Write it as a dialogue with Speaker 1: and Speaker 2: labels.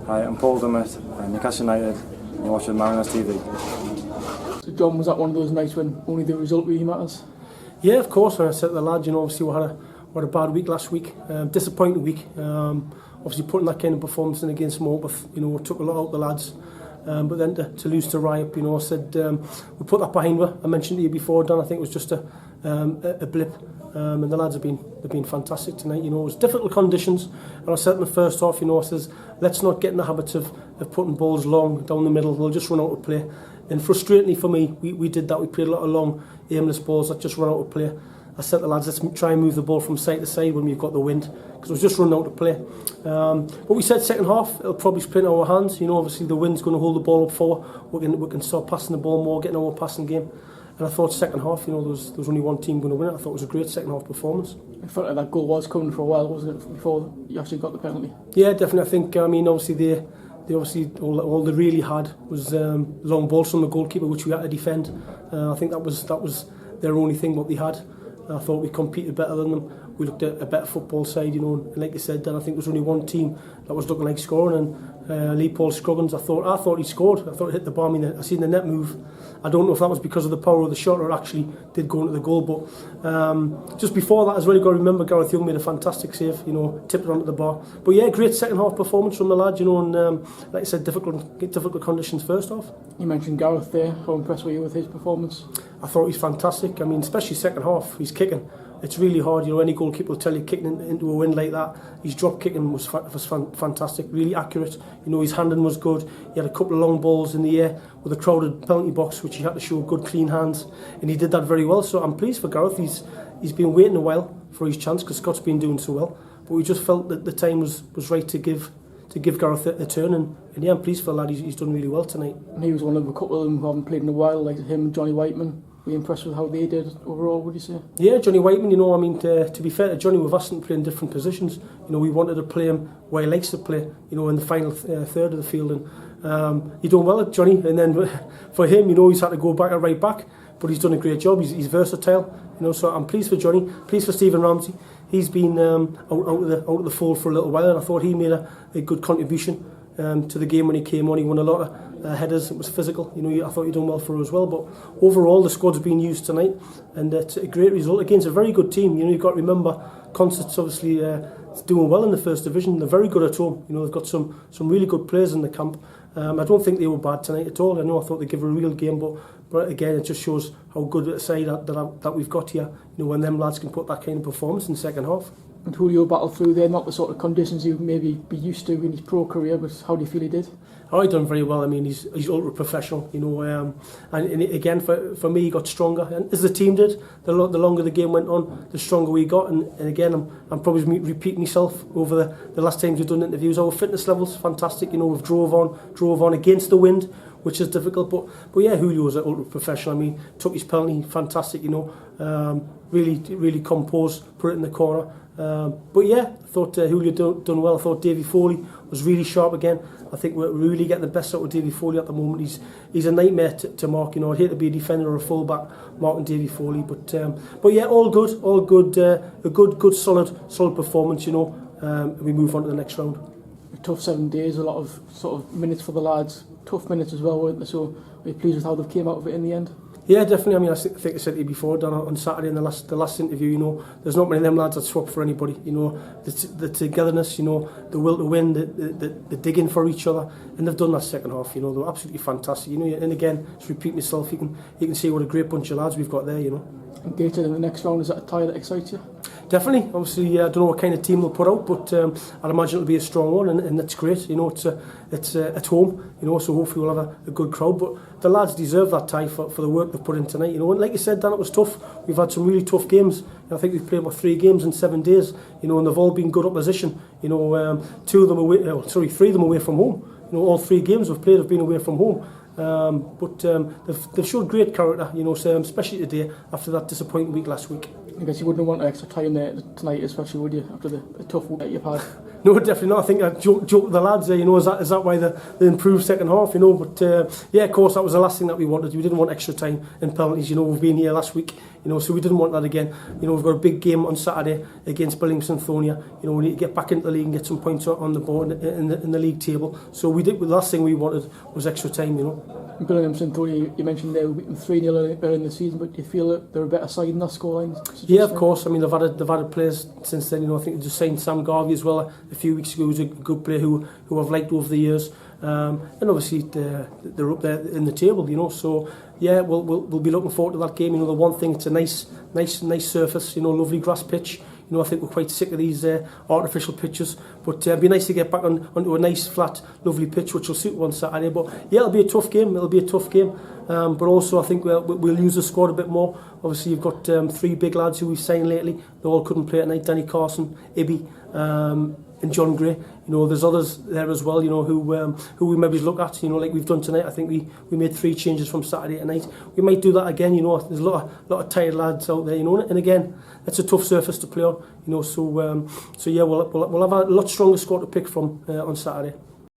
Speaker 1: Hi, I'm Paul Dummett, Newcastle United, and you're watching Mariners TV.
Speaker 2: So John, was that one of those nights when only the result really matters?
Speaker 3: Yeah, of course. When I said to the lads, obviously we had a bad week last week, disappointing week. Obviously putting that kind of performance in against Morpeth, we took a lot out of the lads. But then to lose to Riop, I said we put that behind us. I mentioned to you before, Don, I think it was just a blip. And the lads they've been fantastic tonight. It was difficult conditions, and I said in the first half, I says let's not get in the habit of putting balls long down the middle. They'll just run out of play. And frustratingly for me, we did that. We played a lot of long, aimless balls that just run out of play. I said to the lads, let's try and move the ball from side to side when we've got the wind, because it was just running out of play. But we said second half, it'll probably split in our hands. Obviously the wind's going to hold the ball up forward. We can start passing the ball more, getting our passing game. And I thought second half, there was only one team going to win it. I thought it was a great second half performance.
Speaker 2: I felt like that goal was coming for a while, wasn't it, before you actually got the penalty?
Speaker 3: Yeah, definitely. I think, obviously they obviously all they really had was long balls from the goalkeeper, which we had to defend. I think that was their only thing what they had. I thought we competed better than them. We looked at a better football side, and like you said, then I think there was only one team that was looking like scoring, and Lee Paul Scruggins, I thought he scored. I thought he hit the bar. I seen the net move. I don't know if that was because of the power of the shot or actually did go into the goal, but just before that as well, you've got to remember Gareth Young made a fantastic save, tipped it onto the bar. But yeah, great second half performance from the lad, and like I said, difficult conditions first half.
Speaker 2: You mentioned Gareth there. How impressed were you with his performance?
Speaker 3: I thought he's fantastic. Especially second half, he's kicking. It's really hard, any goalkeeper will tell you kicking into a wind like that. His drop kicking was fantastic, really accurate. His handling was good. He had a couple of long balls in the air with a crowded penalty box, which he had to show good, clean hands, and he did that very well. So I'm pleased for Gareth. He's been waiting a while for his chance because Scott's been doing so well. But we just felt that the time was right to give Gareth a turn, and yeah, I'm pleased for the lad. He's done really well tonight.
Speaker 2: And he was one of a couple of them who haven't played in a while, like him and Johnny Whiteman. Were you impressed with how they did overall, would you say? Yeah,
Speaker 3: Johnny Whiteman, to be fair to Johnny, we've asked him to play in different positions. We wanted to play him where he likes to play, in the final third of the field. And he done well at Johnny. And then for him, he's had to go back at right back, but he's done a great job. He's versatile, so I'm pleased for Johnny, pleased for Stephen Ramsey. He's been out of the fold for a little while, and I thought he made a good contribution to the game when he came on. He won a lot of headers. It was physical. I thought he done well for her as well. But overall, the squad's been used tonight, and it's a great result against a very good team. You've got to remember, Consett's obviously doing well in the first division. They're very good at home. They've got some really good players in the camp. I don't think they were bad tonight at all. I thought they gave a real game, but again, it just shows how good a side that we've got here. When them lads can put that kind of performance in the second half.
Speaker 2: And Julio battled through there, not the sort of conditions you maybe be used to in his pro career, but how do you feel he did?
Speaker 3: Oh, he done very well. He's ultra professional, and again for me, he got stronger, and as the team did. The longer the game went on, the stronger we got. And again, I'm probably repeating myself over the last times we've done interviews. Our fitness levels fantastic. We've drove on against the wind, which is difficult. But yeah, Julio's an ultra professional. Took his penalty, fantastic. Really composed, put it in the corner. But yeah, I thought Julio done well. I thought Davy Foley was really sharp again. I think we're really getting the best out of Davy Foley at the moment. He's a nightmare to mark. I'd hate to be a defender or a fullback marking Davy Foley, but yeah, all good. A good solid performance. We move on to the next round.
Speaker 2: A tough 7 days, a lot of sort of minutes for the lads. Tough minutes as well, weren't they? So are you pleased with how they came out of it in the end?
Speaker 3: Yeah, definitely. I think I said to you before, Dan, on Saturday in the last interview, there's not many of them lads that swap for anybody. The togetherness, the will to win, the digging for each other, and they've done that second half. They're absolutely fantastic. And again, just repeat myself, you can see what a great bunch of lads we've got there.
Speaker 2: And Gateshead in the next round, is that a tie that excites you?
Speaker 3: Definitely. Obviously, I don't know what kind of team they'll put out, but I'd imagine it'll be a strong one, and that's great. It's at home, so hopefully we'll have a good crowd. But the lads deserve that tie for the work they've put in tonight. And like you said, Dan, it was tough. We've had some really tough games. I think we've played about 3 games in 7 days. And they've all been good opposition. 3 of them away from home. All 3 games we've played have been away from home. But they've showed great character, especially today after that disappointing week last week.
Speaker 2: I guess you wouldn't want extra time there tonight, especially, would you, after the tough week that you've had?
Speaker 3: No, definitely not. I think I joked with the lads there, is that why they improved second half, But yeah, of course, that was the last thing that we wanted. We didn't want extra time and penalties. We've been here last week, You know, so we didn't want that again. You know, we've got a big game on Saturday against Billingstone-Thonia. You know, we need to get back into the league and get some points on the board in the league table. So we did. The last thing we wanted was extra time. You know.
Speaker 2: Billingstone-Thonia, you mentioned they were beaten 3-0 early in the season, but do you feel that they're a better side in that scoreline?
Speaker 3: Yeah, of course. I mean, they've had players since then. You know, I think they just signed Sam Garvey as well a few weeks ago. Who's a good player who I've liked over the years. And obviously they're up there in the table, you know. So yeah, we'll be looking forward to that game. You know, the one thing, it's a nice surface. You know, lovely grass pitch. You know, I think we're quite sick of these artificial pitches. But it'd be nice to get back onto a nice, flat, lovely pitch, which will suit on Saturday. But yeah, it'll be a tough game. But also, I think we'll use the squad a bit more. Obviously, you've got 3 big lads who we've signed lately. They all couldn't play at night. Danny Carson, Ibby, and John Gray. You know, there's others there as well, you know, who we maybe look at, you know, like we've done tonight. I think we made 3 changes from Saturday to night. We might do that again, you know. There's a lot of tired lads out there, you know, and again, it's a tough surface to play on, you know. So yeah, we'll have a lot stronger squad to pick from on Saturday.